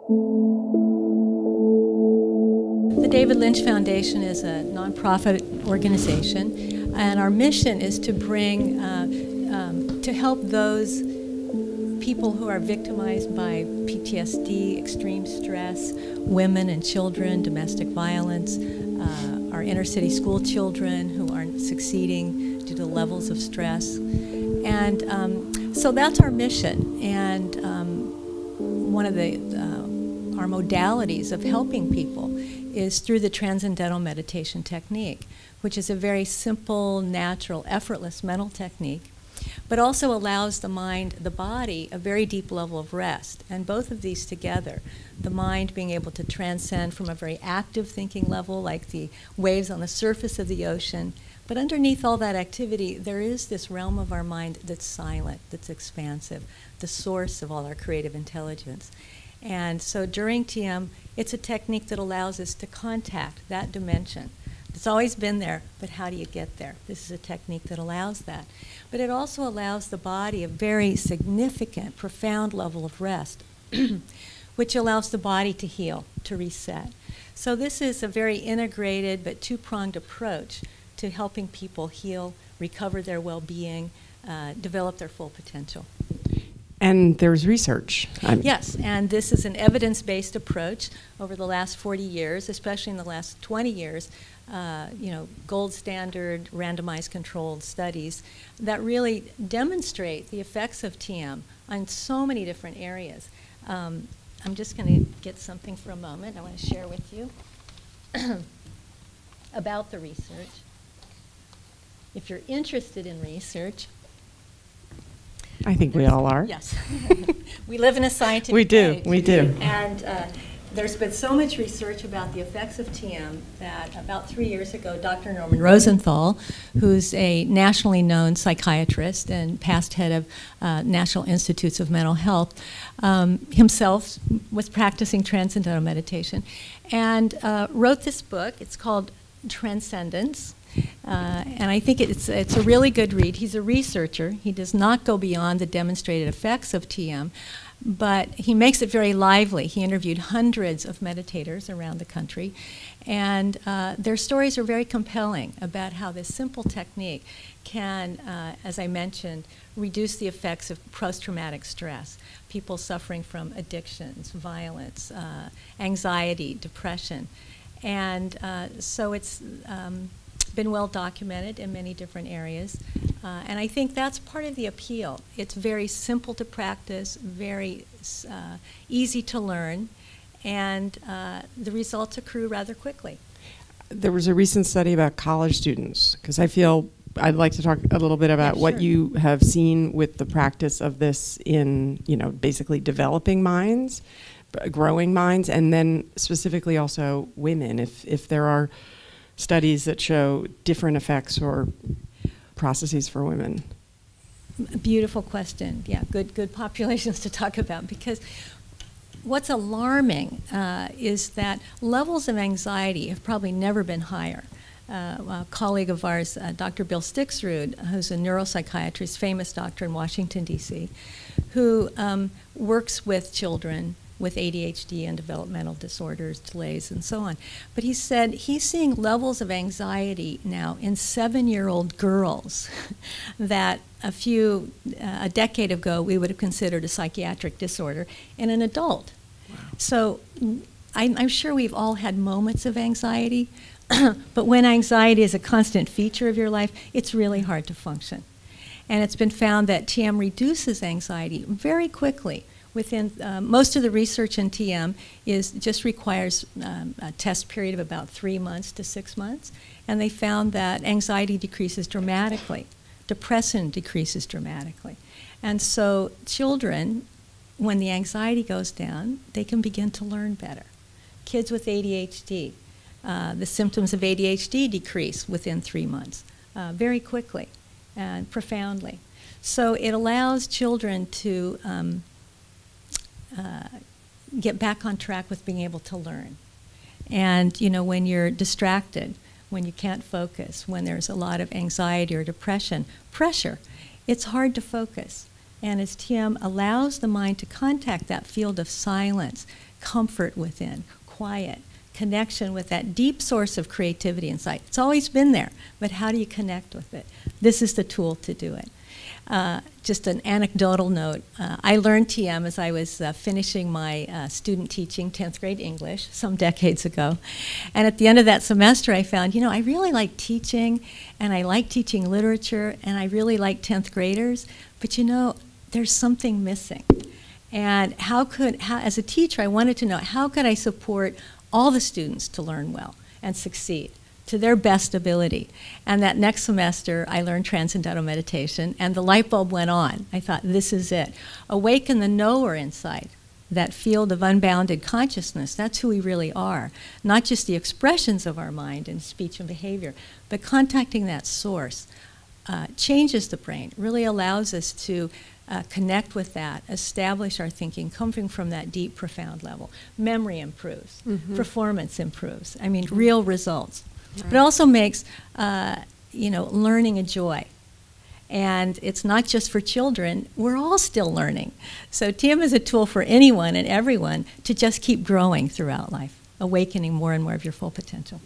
The David Lynch Foundation is a nonprofit organization, and our mission is to bring, to help those people who are victimized by PTSD, extreme stress, women and children, domestic violence, our inner city school children who aren't succeeding due to levels of stress. And so that's our mission. And one of our modalities of helping people is through the transcendental meditation technique, which is a very simple, natural, effortless mental technique, but also allows the mind, the body, a very deep level of rest. And both of these together, the mind being able to transcend from a very active thinking level, like the waves on the surface of the ocean, but underneath all that activity, there is this realm of our mind that's silent, that's expansive, the source of all our creative intelligence. And so during TM, it's a technique that allows us to contact that dimension. It's always been there, but how do you get there? This is a technique that allows that. But it also allows the body a very significant, profound level of rest, which allows the body to heal, to reset. So this is a very integrated but two-pronged approach to helping people heal, recover their well-being, develop their full potential. And there's research. Yes, and this is an evidence-based approach over the last 40 years, especially in the last 20 years, gold standard randomized controlled studies that really demonstrate the effects of TM on so many different areas. I'm just going to get something for a moment I want to share with you about the research. If you're interested in research, I think we all are. Yes. We live in a scientific age. We do. And there's been so much research about the effects of TM that about 3 years ago, Dr. Norman Rosenthal, who's a nationally known psychiatrist and past head of National Institutes of Mental Health, himself was practicing transcendental meditation and wrote this book. It's called Transcendence. And I think it's a really good read. He's a researcher. He does not go beyond the demonstrated effects of TM, but he makes it very lively. He interviewed hundreds of meditators around the country, and their stories are very compelling about how this simple technique can, as I mentioned, reduce the effects of post-traumatic stress, people suffering from addictions, violence, anxiety, depression. And so it's been well documented in many different areas. And I think that's part of the appeal. It's very simple to practice, very easy to learn, and the results accrue rather quickly. There was a recent study about college students, because I feel I'd like to talk a little bit about what you have seen with the practice of this in, basically developing minds, growing minds, and then specifically also women, if there are studies that show different effects or processes for women. Beautiful question. Yeah, good populations to talk about, because what's alarming is that levels of anxiety have probably never been higher. A colleague of ours, Dr. Bill Stixrud, who's a neuropsychiatrist, famous doctor in Washington, D.C., who works with children with ADHD and developmental disorders, delays, and so on. But he said he's seeing levels of anxiety now in 7-year-old girls that a decade ago we would have considered a psychiatric disorder in an adult. Wow. So I'm sure we've all had moments of anxiety, but when anxiety is a constant feature of your life, it's really hard to function. And it's been found that TM reduces anxiety very quickly. Within most of the research in TM just requires a test period of about 3 months to 6 months, and they found that anxiety decreases dramatically, depression decreases dramatically, and so children, when the anxiety goes down, they can begin to learn better. Kids with ADHD, the symptoms of ADHD decrease within 3 months, very quickly and profoundly. So it allows children to get back on track with being able to learn. And when you're distracted, when you can't focus, when there's a lot of anxiety or depression, pressure, it's hard to focus. And as TM allows the mind to contact that field of silence, comfort within, quiet, connection with that deep source of creativity inside. It's always been there, but how do you connect with it? This is the tool to do it. Just an anecdotal note, I learned TM as I was finishing my student teaching 10th grade English some decades ago. And at the end of that semester, I found, you know, I really like teaching, and I like teaching literature, and I really like 10th graders, but you know, there's something missing. And as a teacher, I wanted to know, how could I support all the students to learn well and succeed to their best ability? And that next semester, I learned transcendental meditation, and the light bulb went on. I thought, this is it. Awaken the knower inside, that field of unbounded consciousness. That's who we really are. Not just the expressions of our mind and speech and behavior, but contacting that source changes the brain, really allows us to connect with that, establish our thinking, coming from that deep, profound level. Memory improves, performance improves. I mean, real results. Right. But it also makes, you know, learning a joy. And it's not just for children. We're all still learning. So TM is a tool for anyone and everyone to just keep growing throughout life, awakening more and more of your full potential.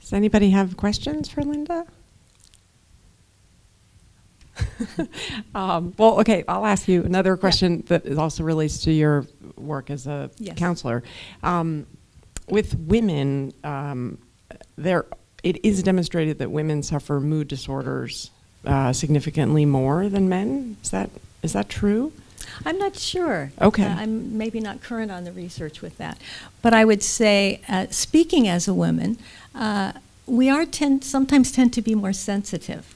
Does anybody have questions for Linda? Well, okay, I'll ask you another question that also relates to your work as a counselor. With women, it is demonstrated that women suffer mood disorders significantly more than men. Is that true? I'm not sure. Okay. I'm maybe not current on the research with that. But I would say, speaking as a woman, we sometimes tend to be more sensitive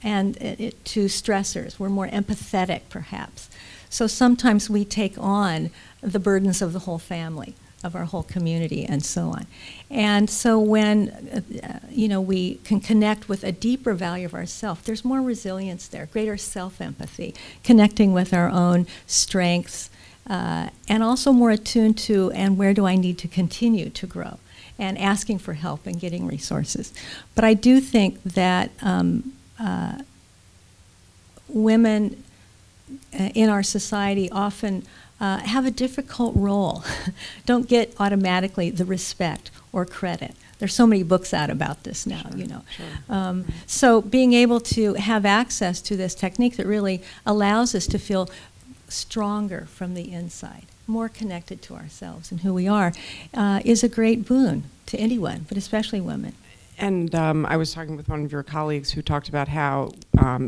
and to stressors. We're more empathetic, perhaps. So sometimes we take on the burdens of the whole family, of our whole community, and so on. And so when you know, we can connect with a deeper value of ourself, there's more resilience there, greater self-empathy, connecting with our own strengths, and also more attuned to, and where do I need to continue to grow, and asking for help and getting resources. But I do think that women in our society often have a difficult role, don't get automatically the respect or credit. There's so many books out about this now, you know. Sure. So being able to have access to this technique that really allows us to feel stronger from the inside, more connected to ourselves and who we are, is a great boon to anyone, but especially women. And I was talking with one of your colleagues who talked about how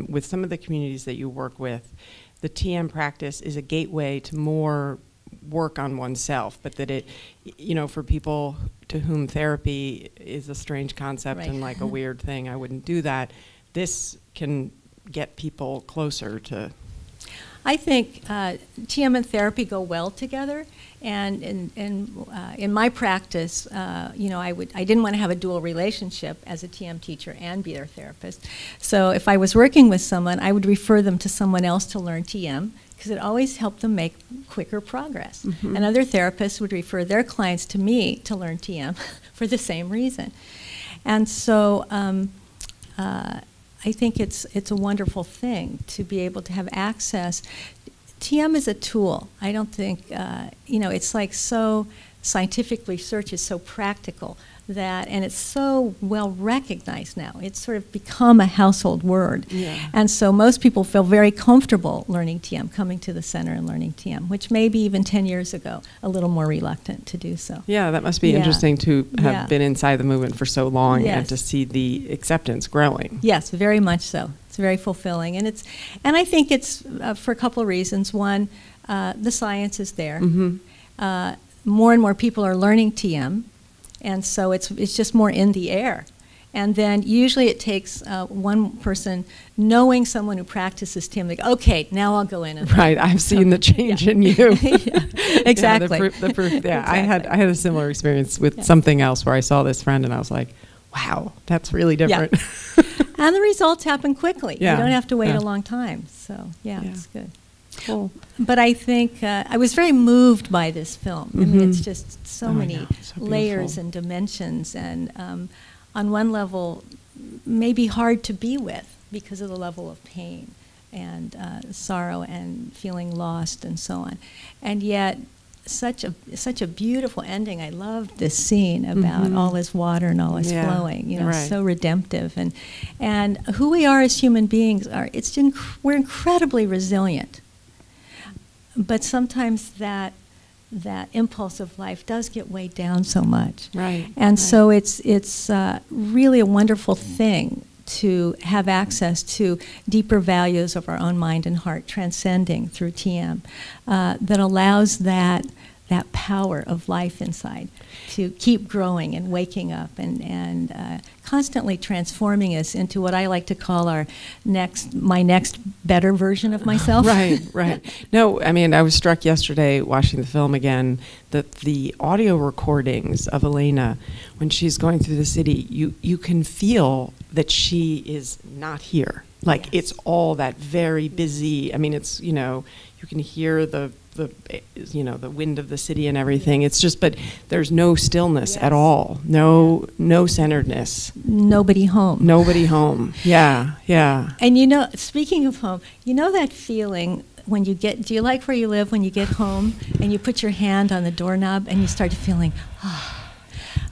with some of the communities that you work with, the TM practice is a gateway to more work on oneself, but that it, you know, for people to whom therapy is a strange concept and like a weird thing, I wouldn't do that, this can get people closer to... I think TM and therapy go well together, and in my practice, you know, I didn't want to have a dual relationship as a TM teacher and be their therapist. So if I was working with someone, I would refer them to someone else to learn TM, because it always helped them make quicker progress. And other therapists would refer their clients to me to learn TM for the same reason. And so I think it's a wonderful thing to be able to have access. TM is a tool. I don't think, you know, it's like so, scientific research is so practical that, and it's so well recognized now. It's sort of become a household word. Yeah. And so most people feel very comfortable learning TM, coming to the center and learning TM, which maybe even 10 years ago, a little more reluctant to do so. Yeah, that must be interesting to have been inside the movement for so long and to see the acceptance growing. Yes, very much so. It's very fulfilling. And I think it's for a couple of reasons. One, the science is there. More and more people are learning TM. And so it's just more in the air. And then usually it takes one person knowing someone who practices TM, like, okay, now I'll go in and right, I've seen the change in you. Exactly. The proof, exactly. I had a similar experience with something else where I saw this friend and I was like, wow, that's really different. And the results happen quickly. You don't have to wait a long time. So it's good. Cool. But I think I was very moved by this film. I mean, it's just so many layers and dimensions, and on one level, maybe hard to be with because of the level of pain and sorrow and feeling lost and so on. And yet, such a beautiful ending. I loved this scene about all is water and all is flowing. You know, so redemptive, and who we are as human beings we're incredibly resilient. But sometimes that impulse of life does get weighed down so much. And so it's really a wonderful thing to have access to deeper values of our own mind and heart, transcending through TM, that allows that power of life inside to keep growing and waking up and constantly transforming us into what I like to call my next better version of myself. Right. No, I mean, I was struck yesterday watching the film again that the audio recordings of Elena, when she's going through the city, you can feel that she is not here. Like, it's all that very busy, I mean, it's, you know, you can hear the wind of the city and everything. It's just, but there's no stillness at all. No centeredness. Nobody home. Yeah. And you know, speaking of home, you know that feeling when you get, do you like where you live when you get home and you put your hand on the doorknob and you start feeling,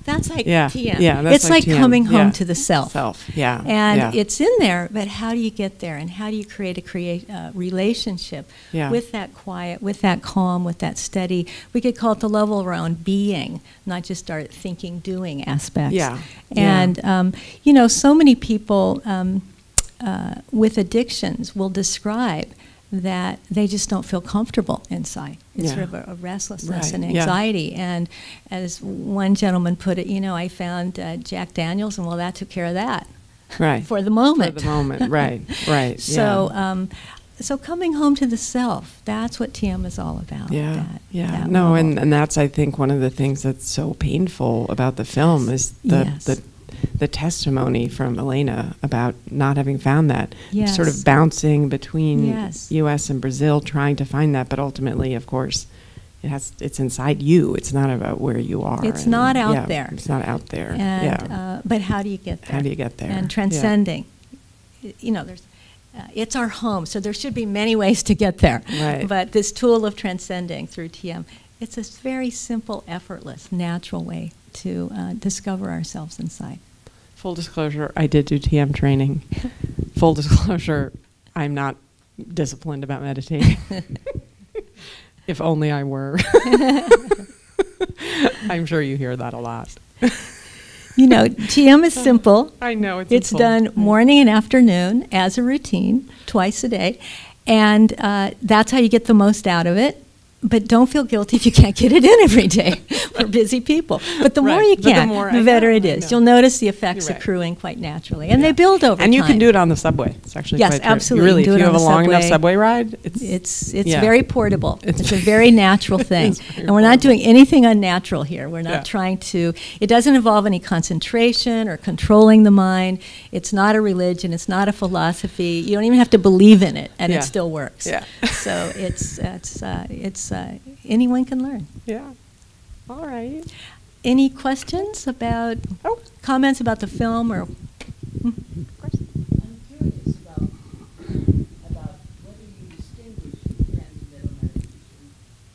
that's like TM. Yeah, that's it's like TM. coming home to the self. And it's in there, but how do you get there? And how do you create a relationship with that quiet, with that calm, with that steady? We could call it the level around being, not just our thinking, doing aspects. And, you know, so many people with addictions will describe that they just don't feel comfortable inside. It's sort of a restlessness and anxiety. And as one gentleman put it, you know, I found Jack Daniels, and well, that took care of that. For the moment. Right. So, so coming home to the self, that's what TM is all about. No, and that's, I think, one of the things that's so painful about the film is the testimony from Elena about not having found that, sort of bouncing between U.S. and Brazil, trying to find that, but ultimately, of course, it's inside you. It's not about where you are. It's not out there. It's not out there. And, but how do you get there? How do you get there? And transcending. You know, it's our home, so there should be many ways to get there. But this tool of transcending through TM, it's a very simple, effortless, natural way to discover ourselves inside. Full disclosure, I did do TM training. Full disclosure, I'm not disciplined about meditating. If only I were. I'm sure you hear that a lot. You know, TM is simple. I know it's done morning and afternoon as a routine, twice a day. And that's how you get the most out of it. But don't feel guilty if you can't get it in every day. We're busy people. But the more you can, the better it is. You'll notice the effects accruing quite naturally. And they build over time. And you can do it on the subway. It's actually quite absolutely. Really, if you have a long enough subway ride, it's very portable. It's a very natural thing. And we're not doing anything unnatural here. We're not trying to, it doesn't involve any concentration or controlling the mind. It's not a religion. It's not a philosophy. You don't even have to believe in it, and it still works. So it's anyone can learn. All right. Any questions about, comments about the film or? I'm curious about whether you distinguish transcendental meditation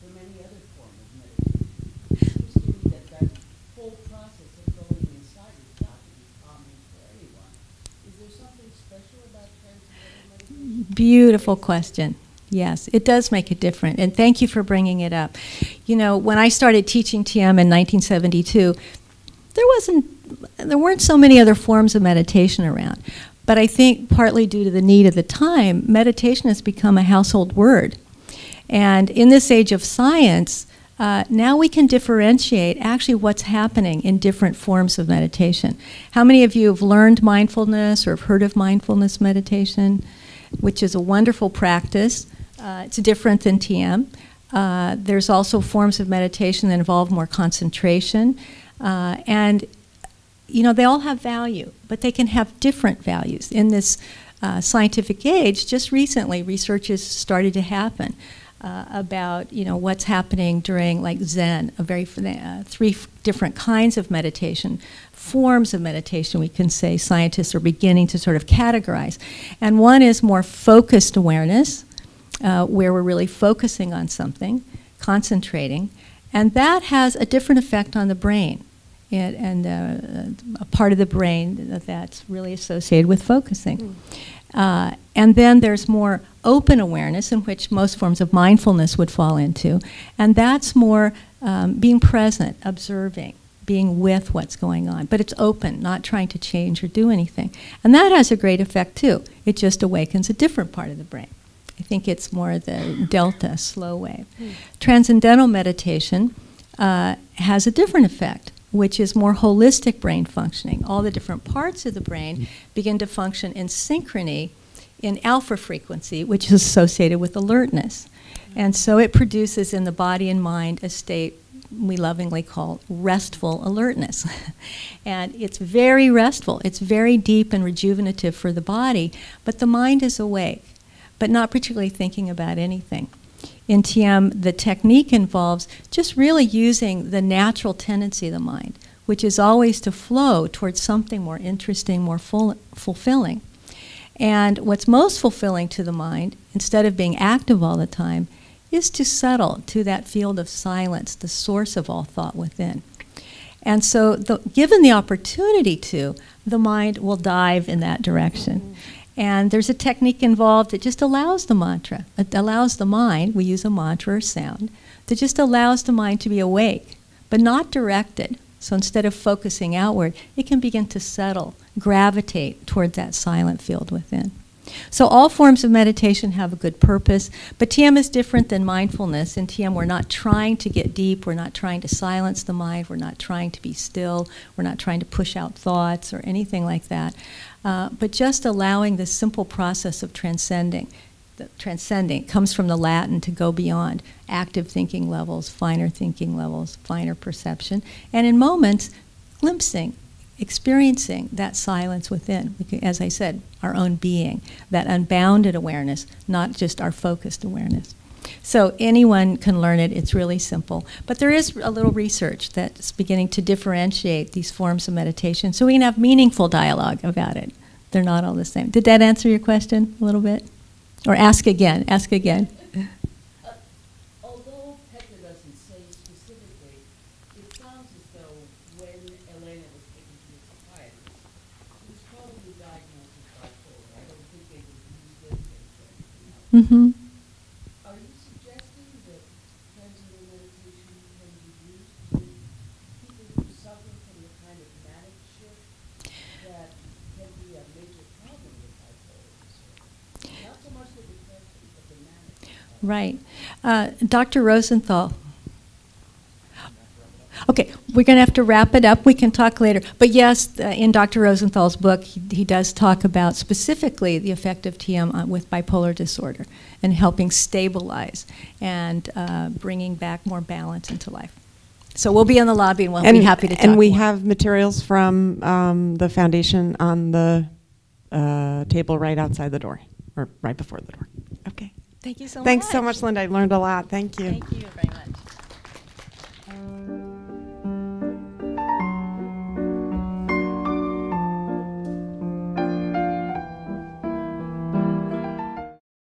from any other form of meditation. It seems to me that whole process of going inside has got to be common for anyone. Is there something special about transcendental meditation? Beautiful question. Yes, it does make it different, and thank you for bringing it up. You know, when I started teaching TM in 1972, there weren't so many other forms of meditation around. But I think partly due to the need of the time, meditation has become a household word. And in this age of science, now we can differentiate actually what's happening in different forms of meditation. How many of you have learned mindfulness or have heard of mindfulness meditation, which is a wonderful practice? It's different than TM. There's also forms of meditation that involve more concentration. And, you know, they all have value, but they can have different values. In this scientific age, just recently, research has started to happen about, you know, what's happening during, like, Zen, three different kinds of meditation, forms of meditation, we can say scientists are beginning to sort of categorize. And one is more focused awareness, where we're really focusing on something, concentrating, and that has a different effect on the brain, and a part of the brain that's really associated with focusing. And then there's more open awareness, in which most forms of mindfulness would fall into, and that's more being present, observing, being with what's going on. But it's open, not trying to change or do anything. And that has a great effect too. It just awakens a different part of the brain. I think it's more the delta, slow wave. Transcendental meditation has a different effect, which is more holistic brain functioning. All the different parts of the brain begin to function in synchrony in alpha frequency, which is associated with alertness. And so it produces in the body and mind a state we lovingly call restful alertness. And it's very restful. It's very deep and rejuvenative for the body, but the mind is awake, but not particularly thinking about anything. In TM, the technique involves just really using the natural tendency of the mind, which is always to flow towards something more interesting, more fulfilling. And what's most fulfilling to the mind, instead of being active all the time, is to settle to that field of silence, the source of all thought within. And so, given the opportunity to, the mind will dive in that direction. And there's a technique involved that just allows the mantra, it allows the mind, we use a mantra or sound, that just allows the mind to be awake, but not directed. So instead of focusing outward, it can begin to settle, gravitate toward that silent field within. So all forms of meditation have a good purpose, but TM is different than mindfulness. In TM, we're not trying to get deep, we're not trying to silence the mind, we're not trying to be still, we're not trying to push out thoughts or anything like that, but just allowing the simple process of transcending. The transcending comes from the Latin to go beyond active thinking levels, finer perception, and in moments, glimpsing, experiencing that silence within, as I said, our own being, that unbounded awareness, not just our focused awareness. So anyone can learn it. It's really simple. But there is a little research that's beginning to differentiate these forms of meditation so we can have meaningful dialogue about it. They're not all the same. Did that answer your question a little bit? Or ask again, ask again. Although Petra doesn't say specifically, it sounds as though when Elena was taken to a psychiatrist, she was probably diagnosed with bipolar. I don't think they would use this or anything else. Mm-hmm. Are you suggesting that transcendental meditation can be used with people who suffer from the kind of manic shift that can be a major problem with bipolar disorder? Not so much the depression, but the manic. Right. Dr. Rosenthal. Okay, we're going to have to wrap it up. We can talk later. But yes, in Dr. Rosenthal's book, he does talk about specifically the effect of TM with bipolar disorder and helping stabilize and bringing back more balance into life. So we'll be in the lobby and we'll be happy to talk And we more. have materials from the foundation on the table right outside the door, or right before the door. Okay. Thank you so much. Thanks so much, Linda. I learned a lot. Thank you. Thank you very much.